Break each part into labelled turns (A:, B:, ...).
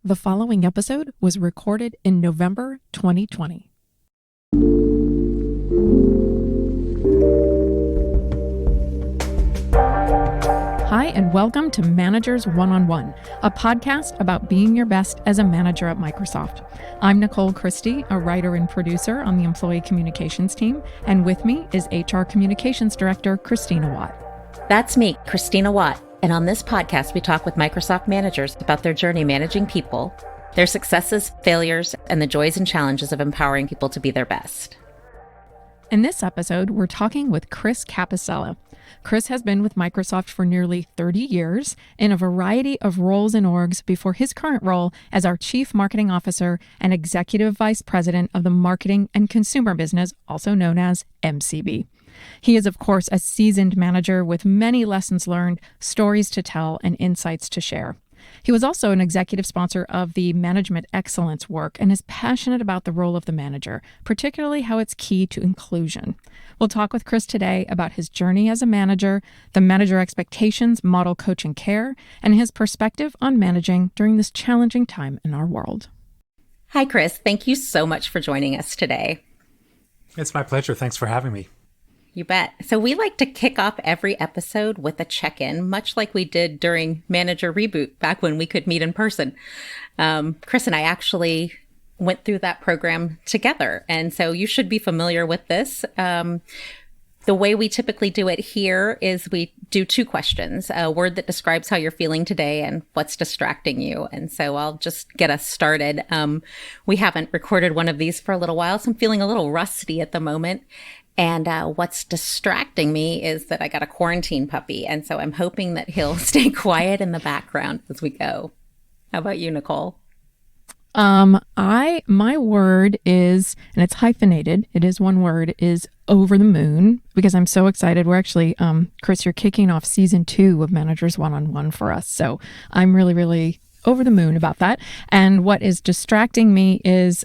A: The following episode was recorded in November 2020. Hi, and welcome to Managers One-on-One, a podcast about being your best as a manager at Microsoft. I'm Nicole Christie, a writer and producer on the Employee Communications team, and with me is HR Communications Director Christina Watt.
B: That's me, Christina Watt. And on this podcast, we talk with Microsoft managers about their journey managing people, their successes, failures, and the joys and challenges of empowering people to be their best.
A: In this episode, we're talking with Chris Capossela. Chris has been with Microsoft for nearly 30 years in a variety of roles and orgs before his current role as our Chief Marketing Officer and Executive Vice President of the Marketing and Consumer Business, also known as MCB. He is, of course, a seasoned manager with many lessons learned, stories to tell, and insights to share. He was also an executive sponsor of the Management Excellence work and is passionate about the role of the manager, particularly how it's key to inclusion. We'll talk with Chris today about his journey as a manager, the manager expectations, model, coach, and care, and his perspective on managing during this challenging time in our world.
B: Hi, Chris. Thank you so much for joining us today.
C: It's my pleasure. Thanks for having me.
B: You bet. So we like to kick off every episode with a check-in, much like we did during Manager Reboot back when we could meet in person. Chris and I actually went through that program together. And so you should be familiar with this. The way we typically do it here is we do two questions, a word that describes how you're feeling today and what's distracting you. And so I'll just get us started. We haven't recorded one of these for a little while, so I'm feeling a little rusty at the moment. And what's distracting me is that I got a quarantine puppy. And so I'm hoping that he'll stay quiet in the background as we go. How about you, Nicole?
A: My word is, and it's hyphenated, it is one word, is over the moon, because I'm so excited. We're actually, Chris, you're kicking off season 2 of Managers One-on-One for us. So I'm really, really over the moon about that. And what is distracting me is,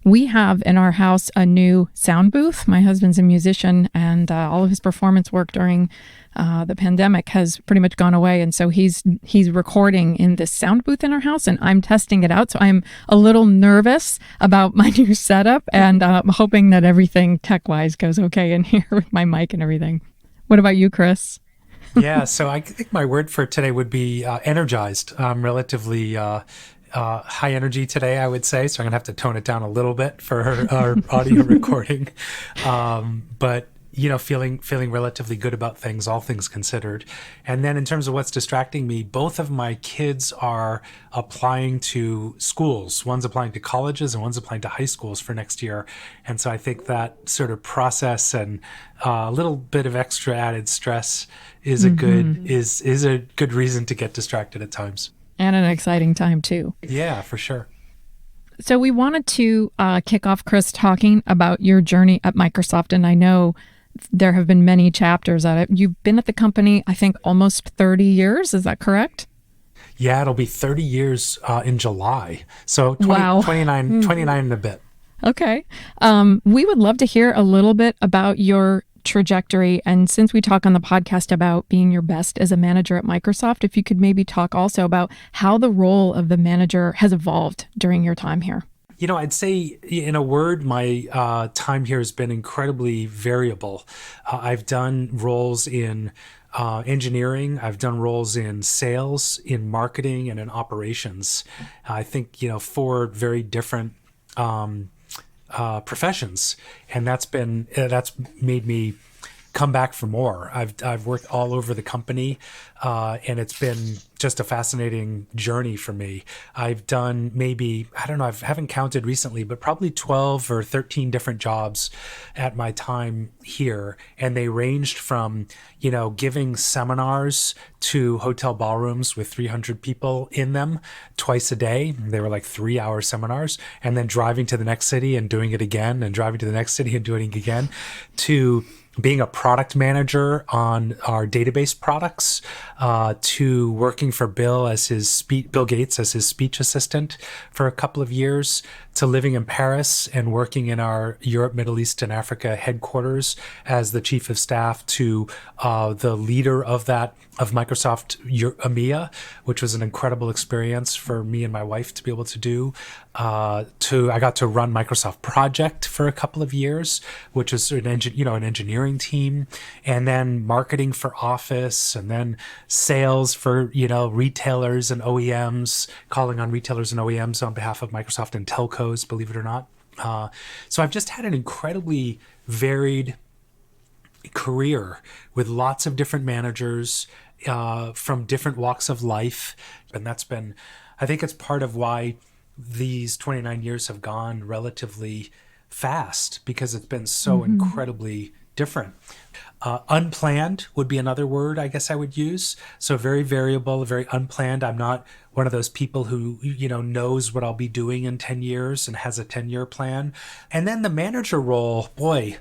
A: we have in our house a new sound booth. My husband's a musician, and all of his performance work during the pandemic has pretty much gone away. And so he's recording in this sound booth in our house, and I'm testing it out. So I'm a little nervous about my new setup, and I'm hoping that everything tech-wise goes okay in here with my mic and everything. What about you, Chris?
C: Yeah, so I think my word for today would be energized. Relatively high energy today, I would say. So I'm gonna have to tone it down a little bit for our audio recording. But feeling relatively good about things, all things considered. And then in terms of what's distracting me, both of my kids are applying to schools. One's applying to colleges and one's applying to high schools for next year. And so I think that sort of process and a little bit of extra added stress is a good reason to get distracted at times.
A: And an exciting time, too.
C: Yeah, for sure.
A: So we wanted to kick off, Chris, talking about your journey at Microsoft. And I know there have been many chapters at it. You've been at the company, I think, almost 30 years. Is that correct?
C: Yeah, it'll be 30 years in July. So 29 and a bit.
A: Okay. We would love to hear a little bit about your trajectory. And since we talk on the podcast about being your best as a manager at Microsoft, if you could maybe talk also about how the role of the manager has evolved during your time here.
C: I'd say in a word, my time here has been incredibly variable. I've done roles in engineering. I've done roles in sales, in marketing, and in operations. I think, 4 very different professions, and that's made me come back for more. I've worked all over the company, and it's been just a fascinating journey for me. I've done maybe, I haven't counted recently, but probably 12 or 13 different jobs at my time here. And they ranged from, giving seminars to hotel ballrooms with 300 people in them twice a day. They were like 3-hour seminars, and then driving to the next city and doing it again, and driving to the next city and doing it again, to being a product manager on our database products, to working for Bill Gates as his speech assistant for a couple of years, to living in Paris and working in our Europe, Middle East, and Africa headquarters as the chief of staff to the leader of Microsoft EMEA, which was an incredible experience for me and my wife to be able to do. I got to run Microsoft Project for a couple of years, which is an engineering team, and then marketing for Office, and then sales for retailers and OEMs, calling on retailers and OEMs on behalf of Microsoft and telcos, believe it or not. So I've just had an incredibly varied career with lots of different managers from different walks of life, and I think it's part of why these 29 years have gone relatively fast, because it's been so incredibly different. Unplanned would be another word I guess I would use. So very variable, very unplanned. I'm not one of those people who, knows what I'll be doing in 10 years and has a 10-year plan. And then the manager role, boy,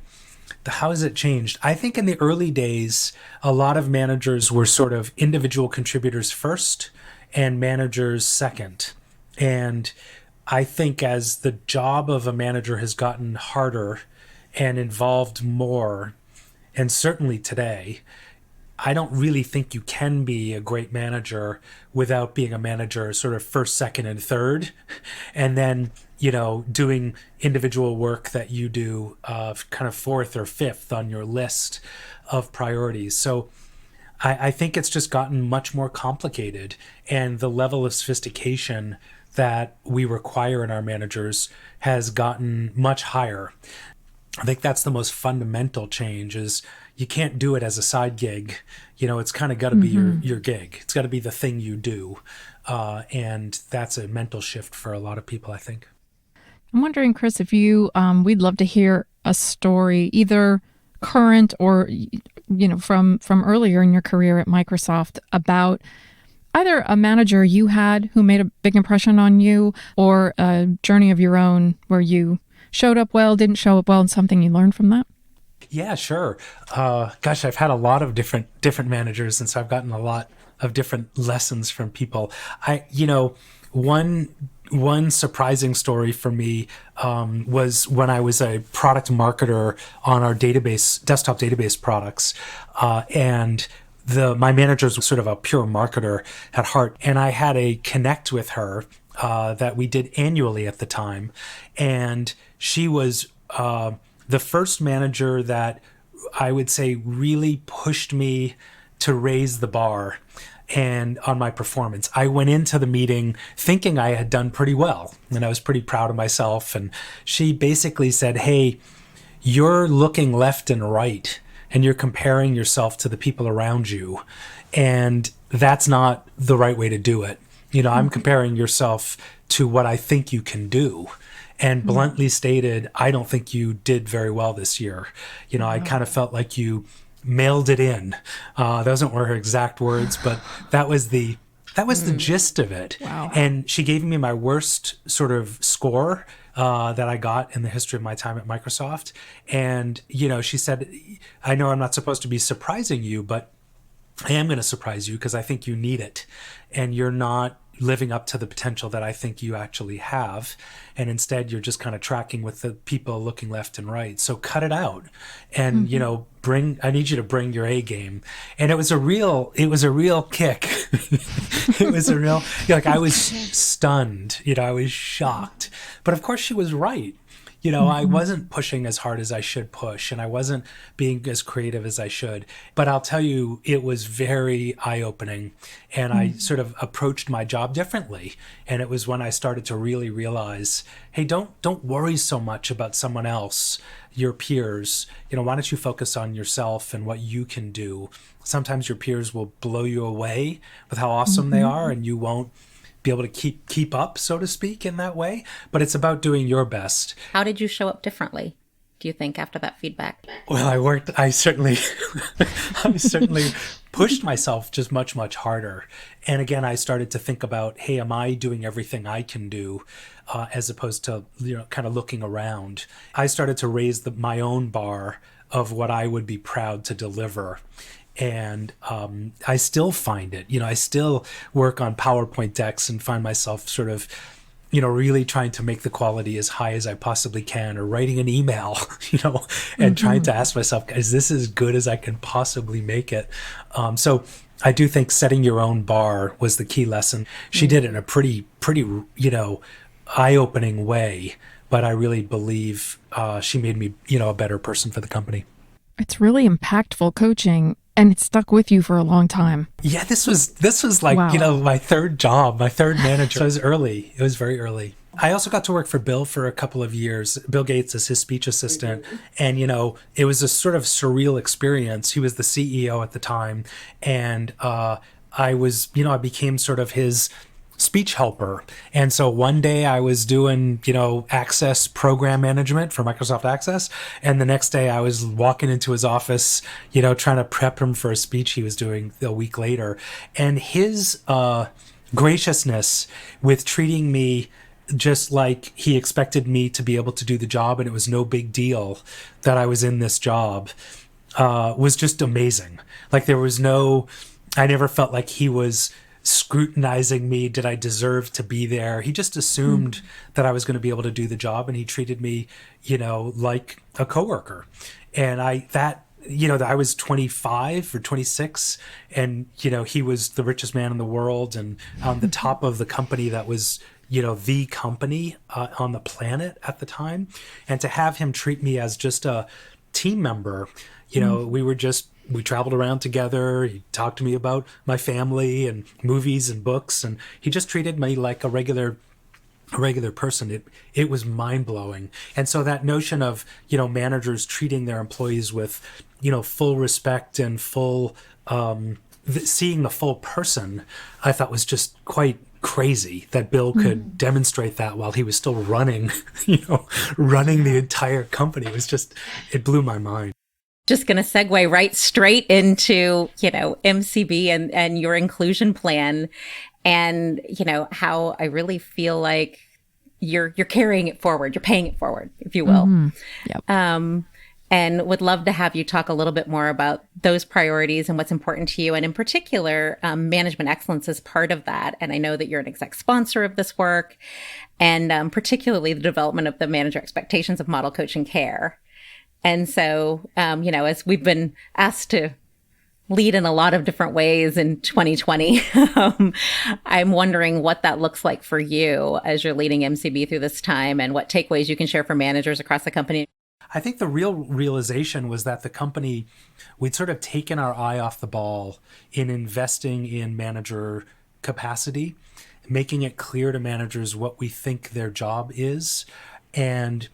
C: how has it changed? I think in the early days, a lot of managers were sort of individual contributors first and managers second. And I think as the job of a manager has gotten harder and involved more, and certainly today, I don't really think you can be a great manager without being a manager sort of first, second, and third, and then, doing individual work that you do kind of fourth or fifth on your list of priorities. So I think it's just gotten much more complicated, and the level of sophistication that we require in our managers has gotten much higher. I think that's the most fundamental change, is you can't do it as a side gig. It's kind of got to be your gig. It's got to be the thing you do. And that's a mental shift for a lot of people, I think.
A: I'm wondering, Chris, if we'd love to hear a story, either current or, from earlier in your career at Microsoft, about either a manager you had who made a big impression on you, or a journey of your own where you showed up well, didn't show up well, and something you learned from that.
C: Yeah, sure. I've had a lot of different managers, and so I've gotten a lot of different lessons from people. One surprising story for me was when I was a product marketer on our desktop database products, and my manager was sort of a pure marketer at heart, and I had a connect with her that we did annually at the time, and she was the first manager that I would say really pushed me to raise the bar and on my performance. I went into the meeting thinking I had done pretty well, and I was pretty proud of myself. And she basically said, "Hey, you're looking left and right, and you're comparing yourself to the people around you, and that's not the right way to do it. I'm comparing yourself to what I think you can do." And bluntly stated, I don't think you did very well this year. I kind of felt like you mailed it in. Those weren't her exact words, but that was the gist of it.
A: Wow.
C: And she gave me my worst sort of score that I got in the history of my time at Microsoft. And, she said, "I know I'm not supposed to be surprising you, but I am going to surprise you because I think you need it. And you're not living up to the potential that I think you actually have. And instead, you're just kind of tracking with the people looking left and right. So cut it out. And, I need you to bring your A game." And it was a real kick. It was a real, I was stunned, I was shocked. But of course she was right. I wasn't pushing as hard as I should push, and I wasn't being as creative as I should. But I'll tell you, it was very eye-opening, and I sort of approached my job differently. And it was when I started to really realize, hey, don't worry so much about someone else, your peers. Why don't you focus on yourself and what you can do? Sometimes your peers will blow you away with how awesome they are, and you won't be able to keep up, so to speak, in that way. But it's about doing your best.
B: How did you show up differently, do you think, after that feedback?
C: Well, I certainly pushed myself just much, much harder. And again, I started to think about, hey, am I doing everything I can do, as opposed to, kind of looking around. I started to raise my own bar of what I would be proud to deliver. And I still find it, I still work on PowerPoint decks and find myself sort of, really trying to make the quality as high as I possibly can, or writing an email, and trying to ask myself, is this as good as I can possibly make it? So I do think setting your own bar was the key lesson. She did it in a pretty, eye-opening way, but I really believe she made me, a better person for the company.
A: It's really impactful coaching, and it stuck with you for a long time.
C: Yeah, this was like,
A: Wow.
C: my third job, my third manager. So it was early. It was very early. I also got to work for Bill for a couple of years. Bill Gates as his speech assistant. And, it was a sort of surreal experience. He was the CEO at the time. And I became sort of his speech helper. And so one day I was doing, Access program management for Microsoft Access. And the next day I was walking into his office, trying to prep him for a speech he was doing a week later. And his graciousness with treating me just like he expected me to be able to do the job, and it was no big deal that I was in this job, was just amazing. Like I never felt like he was scrutinizing me. Did I deserve to be there? He just assumed that I was going to be able to do the job, and he treated me, like a coworker. And I was 25 or 26, and, he was the richest man in the world and on the top of the company that was, the company on the planet at the time. And to have him treat me as just a team member, we traveled around together. He talked to me about my family and movies and books, and he just treated me like a regular person. It was mind-blowing. And so that notion of, managers treating their employees with, full respect and full, seeing the full person, I thought was just quite crazy that Bill could demonstrate that while he was still running, running the entire company. It blew my mind.
B: Just going to segue right straight into, MCB and your inclusion plan, and, how I really feel like you're carrying it forward. You're paying it forward, if you will.
A: Yep.
B: And would love to have you talk a little bit more about those priorities and what's important to you. And in particular, management excellence is part of that. And I know that you're an exec sponsor of this work, and particularly the development of the manager expectations of model coach and care. And so, as we've been asked to lead in a lot of different ways in 2020, I'm wondering what that looks like for you as you're leading MCB through this time, and what takeaways you can share for managers across the company.
C: I think the real realization was that the company, we'd sort of taken our eye off the ball in investing in manager capacity, making it clear to managers what we think their job is, and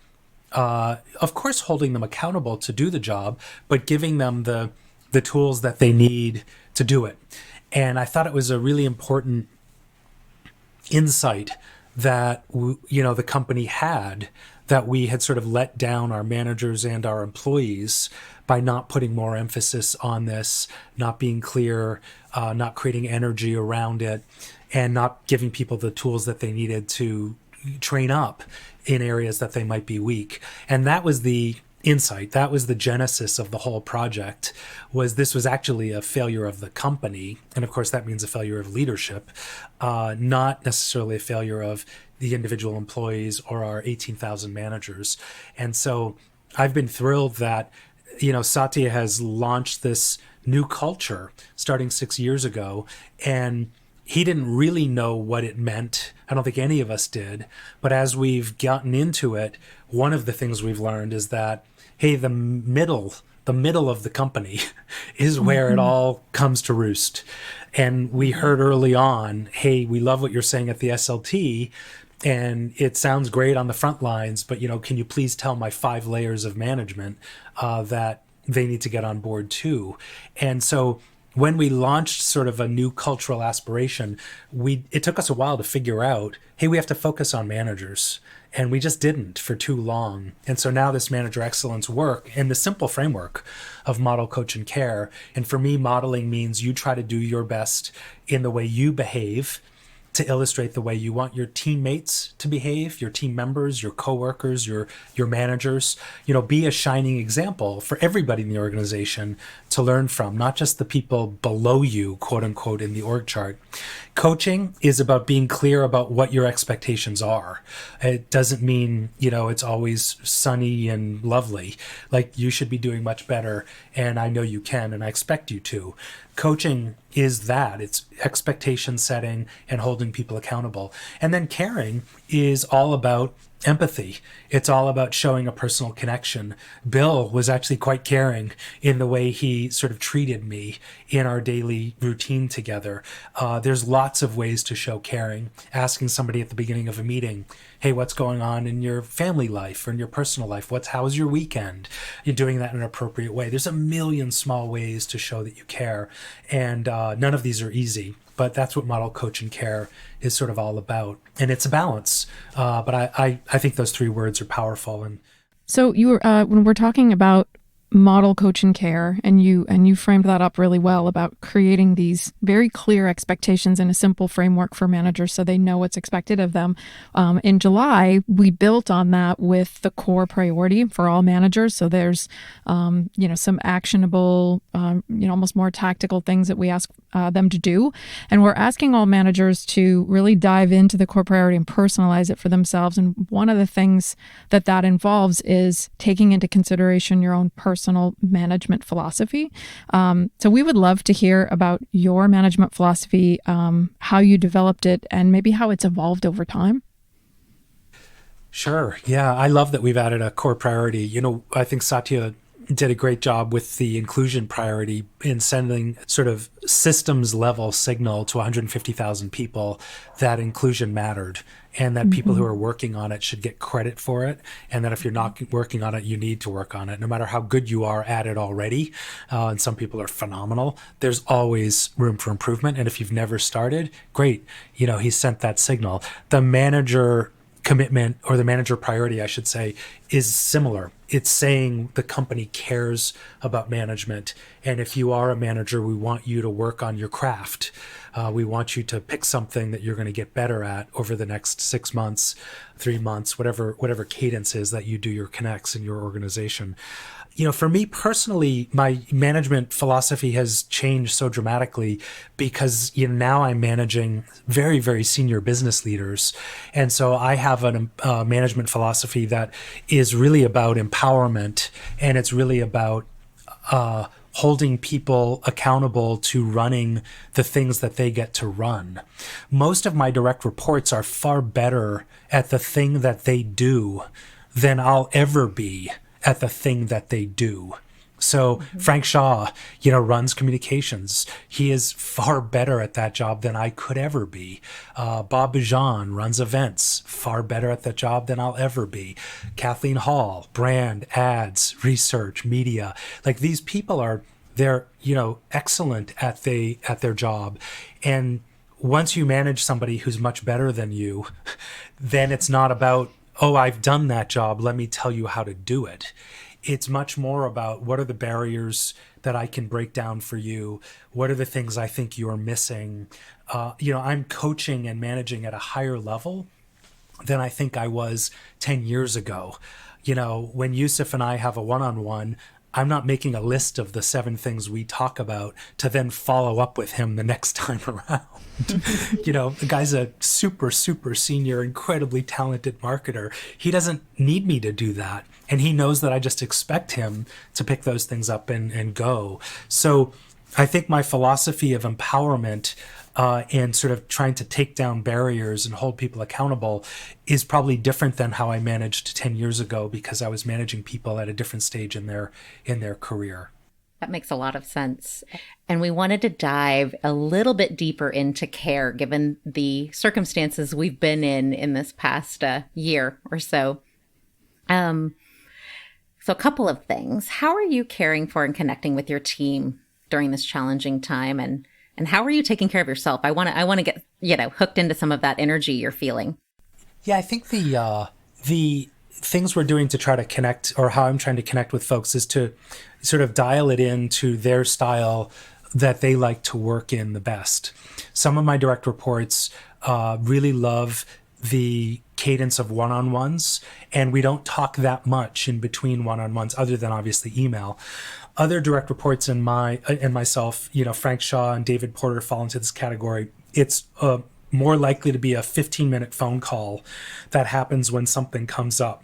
C: of course, holding them accountable to do the job, but giving them the tools that they need to do it. And I thought it was a really important insight that, the company had, that we had sort of let down our managers and our employees by not putting more emphasis on this, not being clear, not creating energy around it, and not giving people the tools that they needed to train up in areas that they might be weak. And that was the insight. That was the genesis of the whole project. This was actually a failure of the company. And of course, that means a failure of leadership, not necessarily a failure of the individual employees or our 18,000 managers. And so I've been thrilled that, Satya has launched this new culture starting 6 years ago. And he didn't really know what it meant. I don't think any of us did. But as we've gotten into it, one of the things we've learned is that, hey, the middle of the company is where it all comes to roost. And we heard early on, hey, we love what you're saying at the SLT, and it sounds great on the front lines, but, can you please tell my 5 layers of management that they need to get on board too? And so when we launched sort of a new cultural aspiration, it took us a while to figure out, hey, we have to focus on managers. And we just didn't for too long. And so now this manager excellence work and the simple framework of model, coach, and care. And for me, modeling means you try to do your best in the way you behave, to illustrate the way you want your teammates to behave, your team members, your coworkers, your managers. Be a shining example for everybody in the organization to learn from, not just the people below you, quote unquote, in the org chart. Coaching is about being clear about what your expectations are. It doesn't mean, it's always sunny and lovely. Like, you should be doing much better, and I know you can, and I expect you to. Coaching is that. It's expectation setting and holding people accountable. And then caring is all about empathy. It's all about showing a personal connection. Bill was actually quite caring in the way he sort of treated me in our daily routine together. There's lots of ways to show caring. Asking somebody at the beginning of a meeting, hey, what's going on in your family life or in your personal life? How's your weekend? You're doing that in an appropriate way. There's a million small ways to show that you care. And none of these are easy. But that's what Model Coach and Care is sort of all about. And it's a balance. But I think those three words are powerful. And
A: so you were when we're talking about Model Coach and Care, and you framed that up really well about creating these very clear expectations in a simple framework for managers so they know what's expected of them. In July, we built on that with the core priority for all managers. So there's some actionable, almost more tactical things that we ask them to do. And we're asking all managers to really dive into the core priority and personalize it for themselves. And one of the things that involves is taking into consideration your own personal management philosophy. So we would love to hear about your management philosophy, how you developed it, and maybe how it's evolved over time.
C: Sure. Yeah, I love that we've added a core priority. I think Satya did a great job with the inclusion priority in sending sort of systems level signal to 150,000 people that inclusion mattered, and that people who are working on it should get credit for it, and that if you're not working on it, you need to work on it. No matter how good you are at it already, and some people are phenomenal, there's always room for improvement. And if you've never started, great. He sent that signal. The manager commitment, or the manager priority, I should say, is similar. It's saying the company cares about management. And if you are a manager, we want you to work on your craft. We want you to pick something that you're going to get better at over the next 6 months, 3 months, whatever cadence is that you do your connects in your organization. For me personally, my management philosophy has changed so dramatically because now I'm managing very, very senior business leaders. And so I have a management philosophy that is really about empowerment, and it's really about holding people accountable to running the things that they get to run. Most of my direct reports are far better at the thing that they do than I'll ever be at the thing that they do. So Frank Shaw, runs communications. He is far better at that job than I could ever be. Bob Bijan runs events, far better at that job than I'll ever be. Kathleen Hall, brand, ads, research, media. Like, these people they're excellent at their job. And once you manage somebody who's much better than you, then it's not about, oh, I've done that job, let me tell you how to do it. It's much more about, what are the barriers that I can break down for you? What are the things I think you're missing? I'm coaching and managing at a higher level than I think I was 10 years ago. When Yusuf and I have a one-on-one, I'm not making a list of the 7 things we talk about to then follow up with him the next time around. The guy's a super, super senior, incredibly talented marketer. He doesn't need me to do that. And he knows that I just expect him to pick those things up and go. So I think my philosophy of empowerment and sort of trying to take down barriers and hold people accountable is probably different than how I managed 10 years ago, because I was managing people at a different stage in their career.
B: That makes a lot of sense. And we wanted to dive a little bit deeper into care, given the circumstances we've been in this past year or so. So a couple of things. How are you caring for and connecting with your team during this challenging time? And how are you taking care of yourself? I want to get, hooked into some of that energy you're feeling.
C: Yeah, I think the things we're doing to try to connect, or how I'm trying to connect with folks, is to sort of dial it into their style that they like to work in the best. Some of my direct reports really love the cadence of one-on-ones, and we don't talk that much in between one-on-ones other than obviously email. Other direct reports and myself, Frank Shaw and David Porter fall into this category. It's more likely to be a 15-minute phone call that happens when something comes up.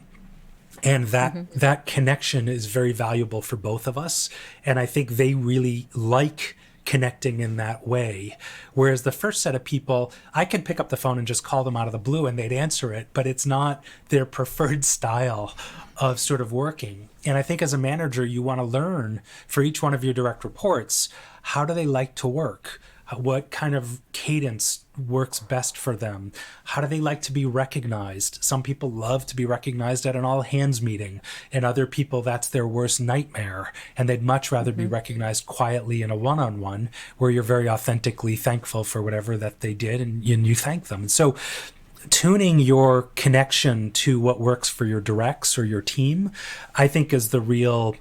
C: And that connection is very valuable for both of us. And I think they really like connecting in that way. Whereas the first set of people, I could pick up the phone and just call them out of the blue and they'd answer it, but it's not their preferred style of sort of working. And I think as a manager, you want to learn for each one of your direct reports, how do they like to work? What kind of cadence works best for them? How do they like to be recognized? Some people love to be recognized at an all-hands meeting, and other people, that's their worst nightmare, and they'd much rather be recognized quietly in a one-on-one where you're very authentically thankful for whatever that they did, and you thank them. And so tuning your connection to what works for your directs or your team, I think is the real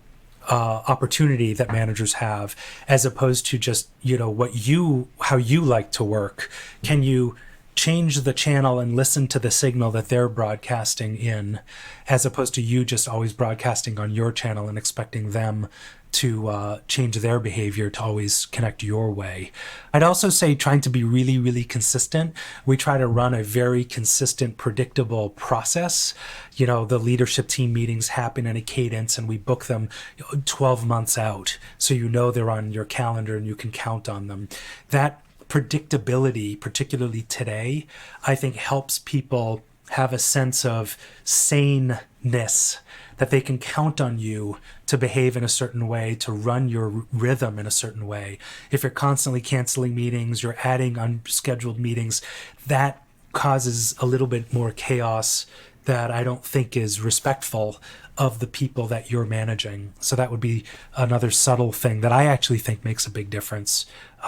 C: opportunity that managers have, as opposed to just, how you like to work. Can you change the channel and listen to the signal that they're broadcasting in, as opposed to you just always broadcasting on your channel and expecting them to change their behavior to always connect your way. I'd also say trying to be really, really consistent. We try to run a very consistent, predictable process. The leadership team meetings happen in a cadence and we book them 12 months out. So they're on your calendar and you can count on them. That predictability, particularly today, I think helps people have a sense of saneness, that they can count on you to behave in a certain way, to run your rhythm in a certain way. If you're constantly canceling meetings, you're adding unscheduled meetings, that causes a little bit more chaos that I don't think is respectful of the people that you're managing. So that would be another subtle thing that I actually think makes a big difference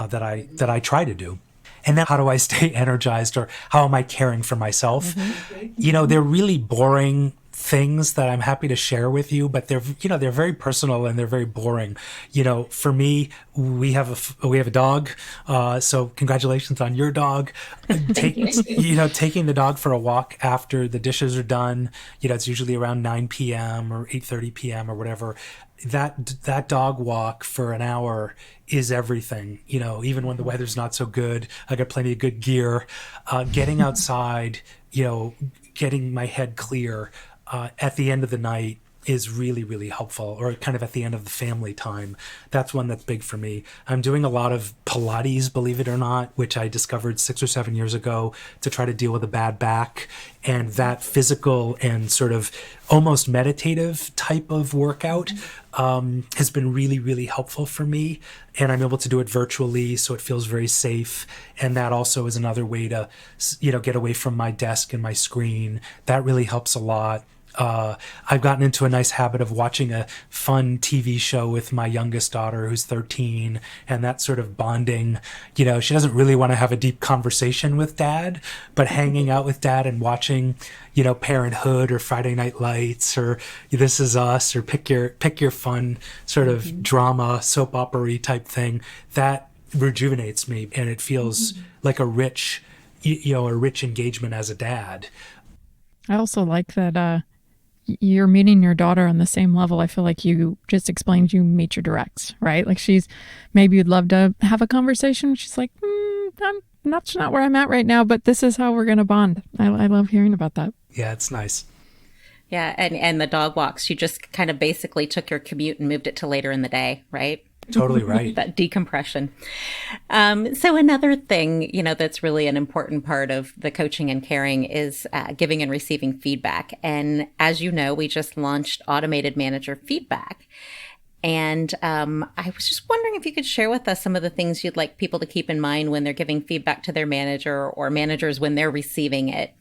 C: that I try to do. And then how do I stay energized, or how am I caring for myself? They're really boring things that I'm happy to share with you, but they're very personal and they're very boring. For me, we have a dog, so congratulations on your dog. Taking the dog for a walk after the dishes are done. It's usually around 9 p.m. or 8:30 p.m. or whatever. That dog walk for an hour is everything. Even when the weather's not so good, I got plenty of good gear. Getting outside, getting my head clear at the end of the night is really, really helpful, or kind of at the end of the family time. That's one that's big for me. I'm doing a lot of Pilates, believe it or not, which I discovered 6 or 7 years ago to try to deal with a bad back. And that physical and sort of almost meditative type of workout has been really, really helpful for me. And I'm able to do it virtually, so it feels very safe. And that also is another way to, get away from my desk and my screen. That really helps a lot. I've gotten into a nice habit of watching a fun TV show with my youngest daughter, who's 13, and that sort of bonding. She doesn't really want to have a deep conversation with dad, but hanging out with dad and watching, Parenthood or Friday Night Lights or This Is Us or pick your fun sort of drama, soap opera type thing, that rejuvenates me, and it feels like a rich engagement as a dad.
A: I also like that you're meeting your daughter on the same level. I feel like you just explained you meet your directs, right? Like maybe you'd love to have a conversation. She's like, I'm not where I'm at right now, but this is how we're going to bond. I love hearing about that.
C: Yeah, it's nice.
B: Yeah, and the dog walks, you just kind of basically took your commute and moved it to later in the day, right?
C: Totally right.
B: That decompression. So another thing, that's really an important part of the coaching and caring is giving and receiving feedback. And as you know, we just launched automated manager feedback. And I was just wondering if you could share with us some of the things you'd like people to keep in mind when they're giving feedback to their manager, or managers when they're receiving it.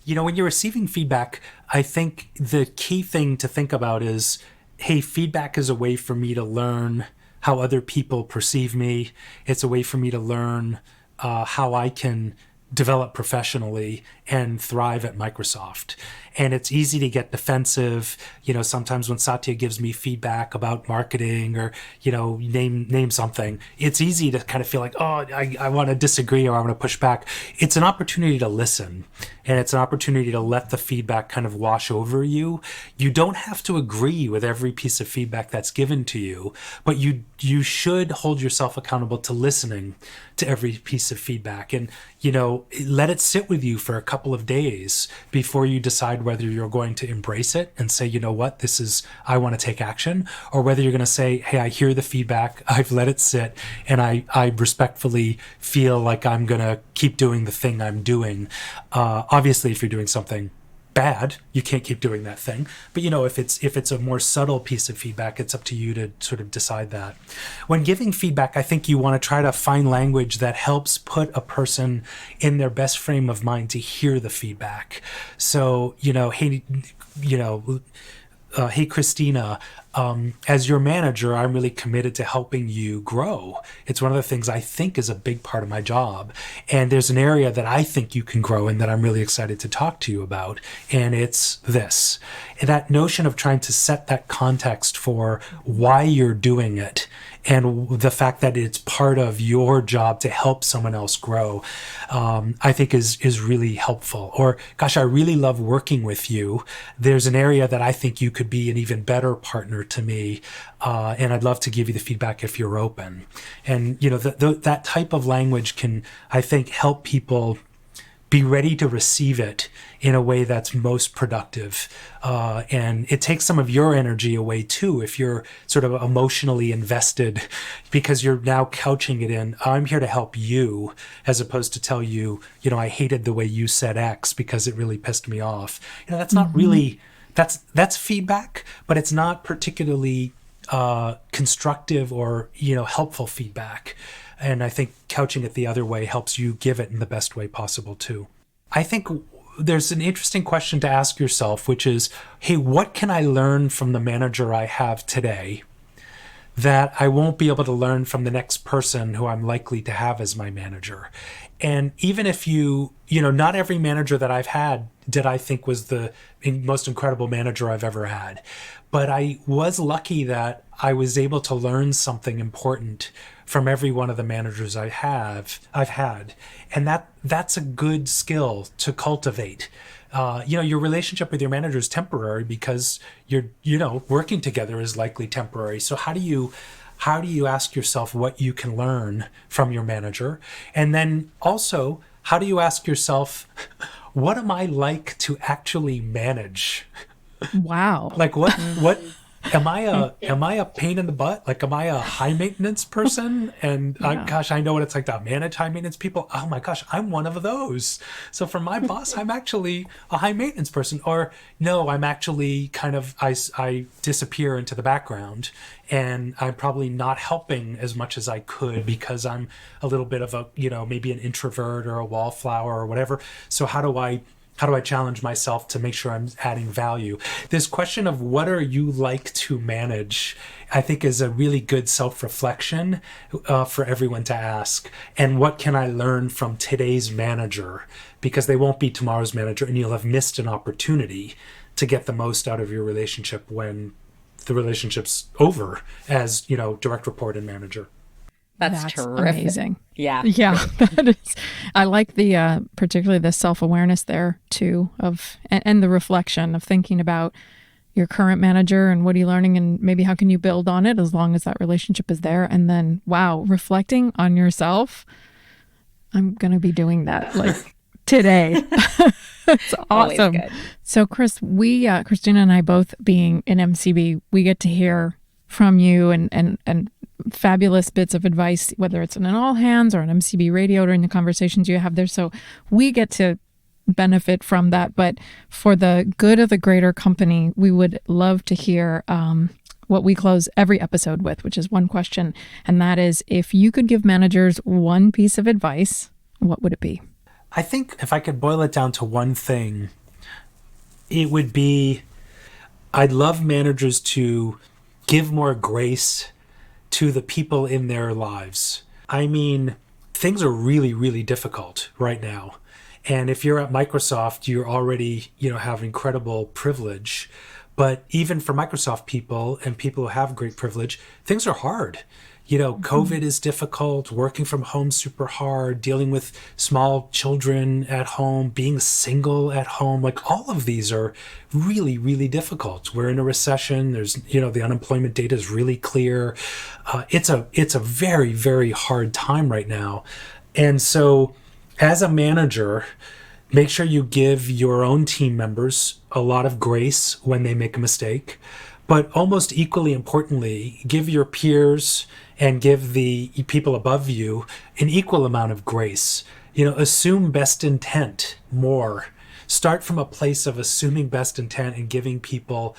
C: When you're receiving feedback, I think the key thing to think about is, hey, feedback is a way for me to learn how other people perceive me. It's a way for me to learn how I can develop professionally and thrive at Microsoft. And it's easy to get defensive. Sometimes when Satya gives me feedback about marketing or, name something, it's easy to kind of feel like, oh, I want to disagree or I want to push back. It's an opportunity to listen, and it's an opportunity to let the feedback kind of wash over you. You don't have to agree with every piece of feedback that's given to you, but you should hold yourself accountable to listening to every piece of feedback, and let it sit with you for a couple of days before you decide whether you're going to embrace it and say, what, I want to take action, or whether you're going to say, hey, I hear the feedback, I've let it sit, and I respectfully feel like I'm going to keep doing the thing I'm doing. Obviously, if you're doing something bad, you can't keep doing that thing. But if it's a more subtle piece of feedback, it's up to you to sort of decide that. When giving feedback, I think you want to try to find language that helps put a person in their best frame of mind to hear the feedback. So, hey, Christina, as your manager, I'm really committed to helping you grow. It's one of the things I think is a big part of my job. And there's an area that I think you can grow in that I'm really excited to talk to you about. And it's this. And that notion of trying to set that context for why you're doing it and the fact that it's part of your job to help someone else grow, I think is really helpful. Or, gosh, I really love working with you. There's an area that I think you could be an even better partner to me, and I'd love to give you the feedback if you're open. And, that type of language can, I think, help people be ready to receive it in a way that's most productive. And it takes some of your energy away too, if you're sort of emotionally invested, because you're now couching it in, I'm here to help you, as opposed to tell you, I hated the way you said X because it really pissed me off. That's not really, that's feedback, but it's not particularly constructive or, helpful feedback. And I think couching it the other way helps you give it in the best way possible too. I think there's an interesting question to ask yourself, which is, hey, what can I learn from the manager I have today that I won't be able to learn from the next person who I'm likely to have as my manager? And even if not every manager that I've had did I think was the most incredible manager I've ever had. But I was lucky that I was able to learn something important from every one of the managers I've had. And that's a good skill to cultivate. Your relationship with your manager is temporary because working together is likely temporary. So how do you ask yourself what you can learn from your manager? And then also, how do you ask yourself, what am I like to actually manage?
A: Wow.
C: Like what am I a pain in the butt? Like, am I a high maintenance person? And
A: Yeah.
C: I know what it's like to manage high maintenance people. Oh my gosh, I'm one of those. So for my boss, I'm actually a high maintenance person. Or no, I'm actually kind of, I disappear into the background and I'm probably not helping as much as I could because I'm a little bit of a, maybe an introvert or a wallflower or whatever. So how do I challenge myself to make sure I'm adding value? This question of what are you like to manage, I think is a really good self-reflection for everyone to ask. And what can I learn from today's manager? Because they won't be tomorrow's manager, and you'll have missed an opportunity to get the most out of your relationship when the relationship's over as, direct report and manager.
B: That's terrific.
A: Amazing.
B: Yeah.
A: Yeah, that is. I like the particularly the self-awareness there too and the reflection of thinking about your current manager and what are you learning and maybe how can you build on it as long as that relationship is there. And then, wow, reflecting on yourself. I'm going to be doing that like today. It's awesome.
B: Always good.
A: So Chris, Christina and I both being in MCB, we get to hear from you and fabulous bits of advice, whether it's in an all hands or an MCB radio during the conversations you have there. So we get to benefit from that. But for the good of the greater company, we would love to hear what we close every episode with, which is one question. And that is, if you could give managers one piece of advice, what would it be?
C: I think if I could boil it down to one thing, it would be, I'd love managers to give more grace to the people in their lives. I mean, things are really, really difficult right now. And if you're at Microsoft, you're already, have incredible privilege. But even for Microsoft people and people who have great privilege, things are hard. COVID is difficult, working from home super hard, dealing with small children at home, being single at home. Like all of these are really, really difficult. We're in a recession. There's, the unemployment data is really clear. It's a very, very hard time right now. And so as a manager, make sure you give your own team members a lot of grace when they make a mistake. But almost equally importantly, give your peers and give the people above you an equal amount of grace. Assume best intent more. Start from a place of assuming best intent and giving people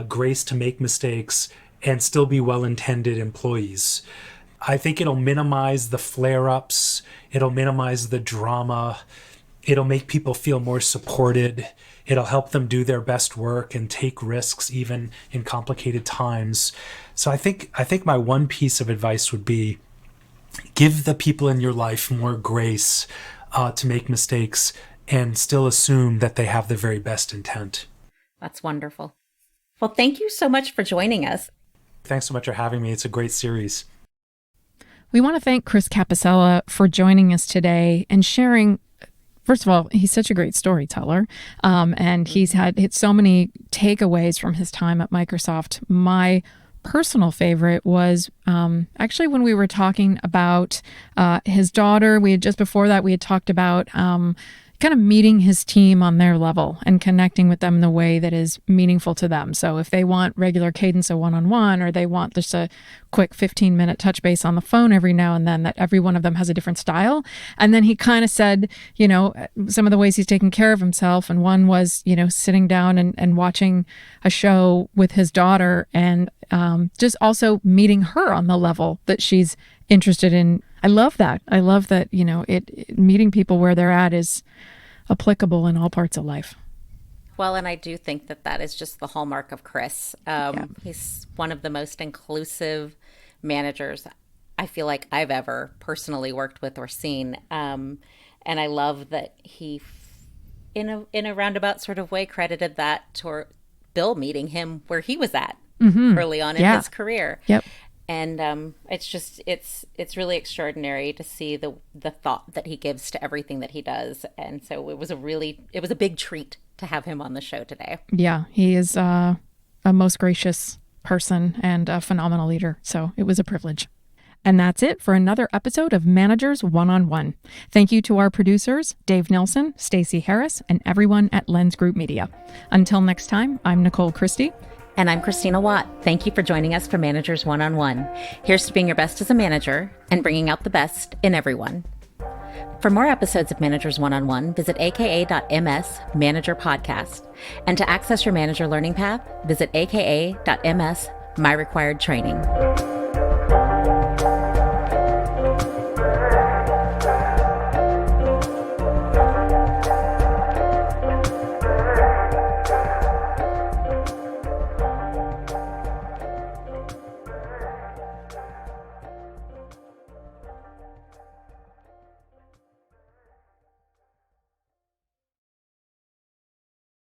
C: grace to make mistakes and still be well-intended employees. I think it'll minimize the flare-ups. It'll minimize the drama. It'll make people feel more supported. It'll help them do their best work and take risks even in complicated times. So I think my one piece of advice would be give the people in your life more grace to make mistakes and still assume that they have the very best intent.
B: That's wonderful. Well, thank you so much for joining us.
C: Thanks so much for having me. It's a great series.
A: We want to thank Chris Capossela for joining us today and sharing. First of all, he's such a great storyteller, and he's had so many takeaways from his time at Microsoft. My personal favorite was actually when we were talking about his daughter. Just before that, we had talked about kind of meeting his team on their level and connecting with them in the way that is meaningful to them. So if they want regular cadence of one-on-one, or they want just a quick 15-minute touch base on the phone every now and then, that every one of them has a different style. And then he kind of said, some of the ways he's taking care of himself. And one was, sitting down and watching a show with his daughter, and just also meeting her on the level that she's interested in. I love that. I love that, meeting people where they're at is applicable in all parts of life.
B: Well, and I do think that is just the hallmark of Chris. He's one of the most inclusive managers I feel like I've ever personally worked with or seen. And I love that he, in a roundabout sort of way, credited that to Bill meeting him where he was at early on in his career.
A: Yep.
B: And it's really extraordinary to see the thought that he gives to everything that he does. And so it was a big treat to have him on the show today.
A: Yeah, he is a most gracious person and a phenomenal leader. So it was a privilege. And that's it for another episode of Managers One-on-One. Thank you to our producers, Dave Nelson, Stacey Harris, and everyone at Lens Group Media. Until next time, I'm Nicole Christie.
B: And I'm Christina Watt. Thank you for joining us for Managers One-on-One. Here's to being your best as a manager and bringing out the best in everyone. For more episodes of Managers One-on-One, visit aka.ms Manager Podcast. And to access your manager learning path, visit aka.ms My Required Training.